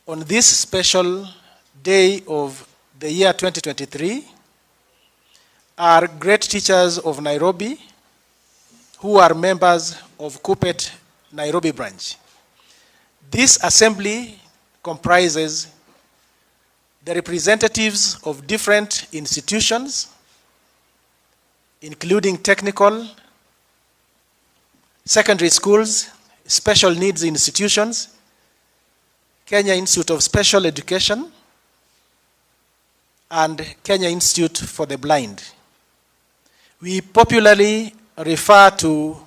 On this special day of the year 2023, are great teachers of Nairobi who are members of KUPPET Nairobi branch. This assembly comprises the representatives of different institutions, including technical, secondary schools, special needs institutions, Kenya Institute of Special Education, and Kenya Institute for the Blind. We popularly refer to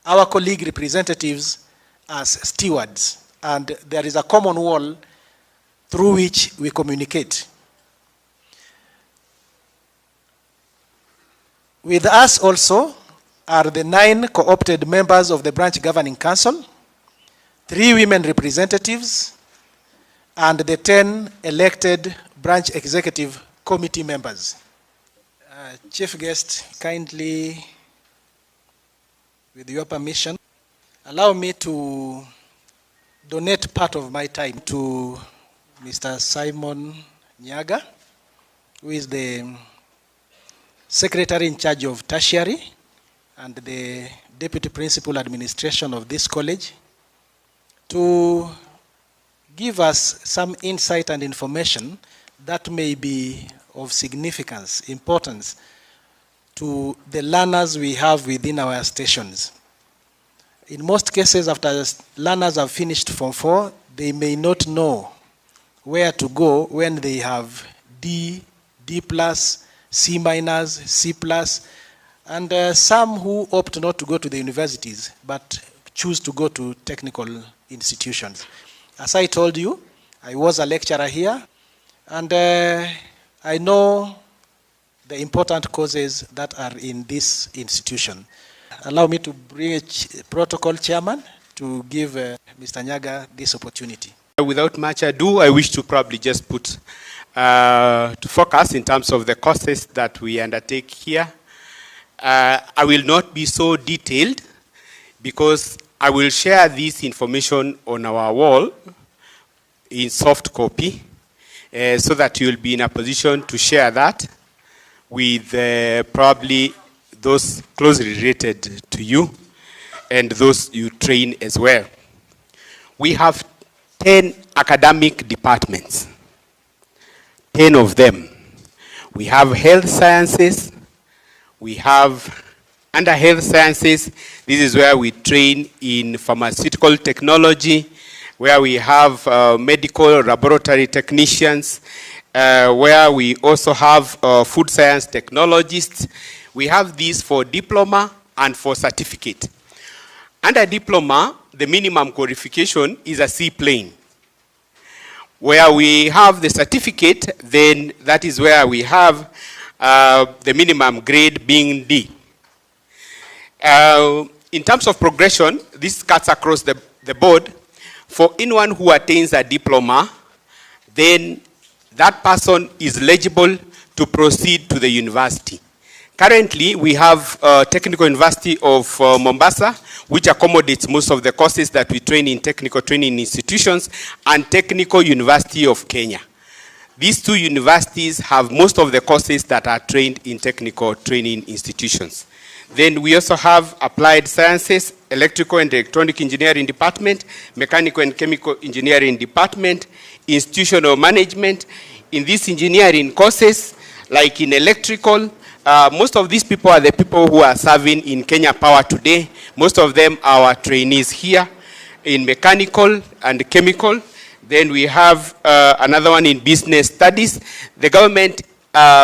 our colleague representatives as stewards, and there is a common wall through which we communicate. With us also are the 9 co-opted members of the branch governing council, 3 women representatives, and the 10 elected branch executive committee members. Chief guest, kindly, with your permission, allow me to donate part of my time to Mr. Simon Nyaga, who is the secretary in charge of tertiary and the deputy principal administration of this college, to give us some insight and information that may be of significance, importance to the learners we have within our stations. In most cases, after learners have finished Form 4, they may not know where to go when they have D, D+, C-, C+, and some who opt not to go to the universities, but choose to go to technical institutions. As I told you, I was a lecturer here, and I know the important causes that are in this institution. Allow me to bring a protocol chairman to give Mr. Nyaga this opportunity. Without much ado, I wish to probably just put to focus in terms of the courses that we undertake here. I will not be so detailed because I will share this information on our wall in soft copy so that you'll be in a position to share that with probably those closely related to you and those you train as well. We have 10 academic departments, 10 of them. We have health sciences, we have under health sciences, this is where we train in pharmaceutical technology, where we have medical laboratory technicians, where we also have food science technologists. We have these for diploma and for certificate. Under diploma, the minimum qualification is a C plane. Where we have the certificate, then that is where we have the minimum grade being D. In terms of progression, this cuts across the board. For anyone who attains a diploma, then that person is eligible to proceed to the university. Currently, we have Technical University of Mombasa, which accommodates most of the courses that we train in technical training institutions, and Technical University of Kenya. These 2 universities have most of the courses that are trained in technical training institutions. Then we also have Applied Sciences, Electrical and Electronic Engineering Department, Mechanical and Chemical Engineering Department, Institutional Management. In these engineering courses, like in electrical, most of these people are the people who are serving in Kenya Power today. Most of them are our trainees here. In mechanical and chemical, then we have another one in business studies. The government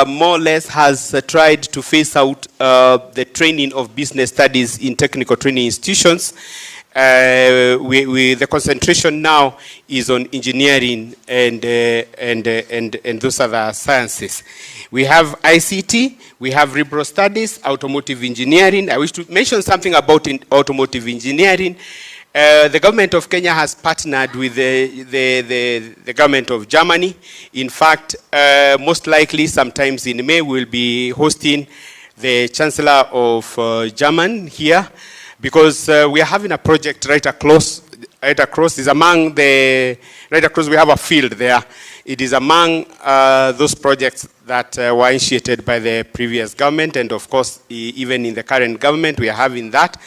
more or less has tried to phase out the training of business studies in technical training institutions. The concentration now is on engineering and those other sciences. We have ICT, we have liberal studies, automotive engineering. I wish to mention something about automotive engineering. The government of Kenya has partnered with the government of Germany. In fact, most likely sometimes in May we'll be hosting the Chancellor of Germany here, because we are having a project right across right across is among the, right across we have a field there. It is among those projects that were initiated by the previous government, and of course, even in the current government, we are having that,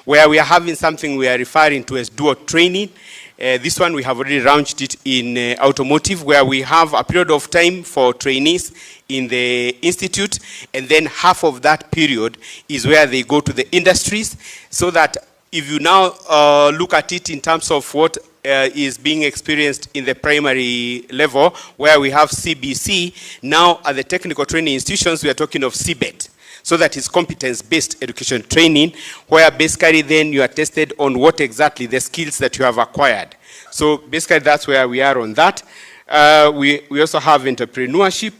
where we are having something we are referring to as dual training. This one, we have already launched it in automotive, where we have a period of time for trainees in the institute, and then half of that period is where they go to the industries, so that if you now look at it in terms of what is being experienced in the primary level, where we have CBC, now at the technical training institutions, we are talking of CBET. So that is competence-based education training, where basically then you are tested on what exactly the skills that you have acquired. So basically that's where we are on that. We also have entrepreneurship.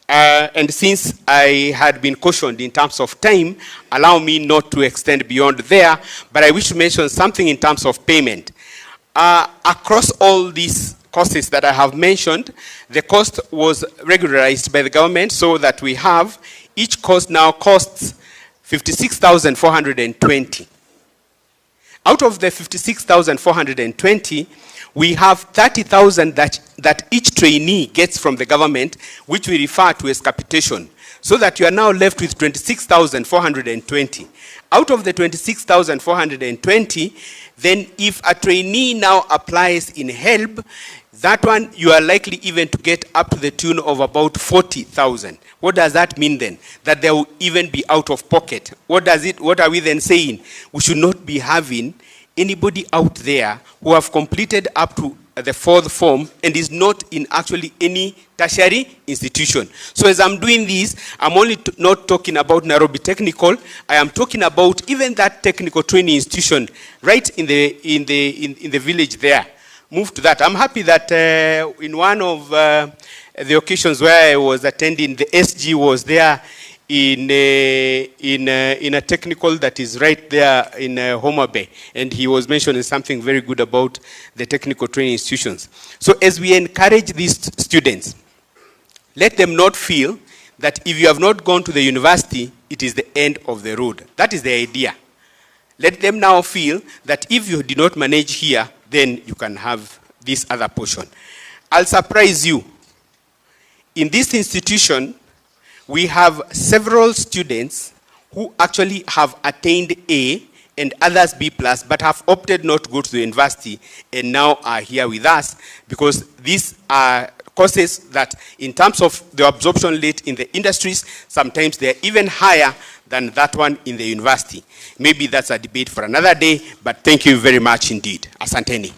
And since I had been cautioned in terms of time, allow me not to extend beyond there, but I wish to mention something in terms of payment. Across all these courses that I have mentioned, the cost was regularized by the government, so that we have each course now costs 56,420. Out of the 56,420, we have 30,000 that each trainee gets from the government, which we refer to as capitation, so that you are now left with 26,420. Out of the 26,420, then if a trainee now applies in HELB, that one you are likely even to get up to the tune of about 40,000. What does that mean then? That they will even be out of pocket. What are we then saying? We should not be having anybody out there who have completed up to the fourth form and is not in actually any tertiary institution. So as I'm doing this, I'm only not talking about Nairobi Technical. I am talking about even that technical training institution right in the village there. Move to that. I'm happy that in one of the occasions where I was attending, the SG was there in a technical that is right there in Homa Bay, and he was mentioning something very good about the technical training institutions. So as we encourage these students, let them not feel that if you have not gone to the university, it is the end of the road. That is the idea. Let them now feel that if you did not manage here, then you can have this other portion. I'll surprise you. In this institution, we have several students who actually have attained A and others B+, but have opted not to go to the university and now are here with us, because these are courses that in terms of the absorption rate in the industries, sometimes they're even higher than that one in the university. Maybe that's a debate for another day, but thank you very much indeed. Asanteni.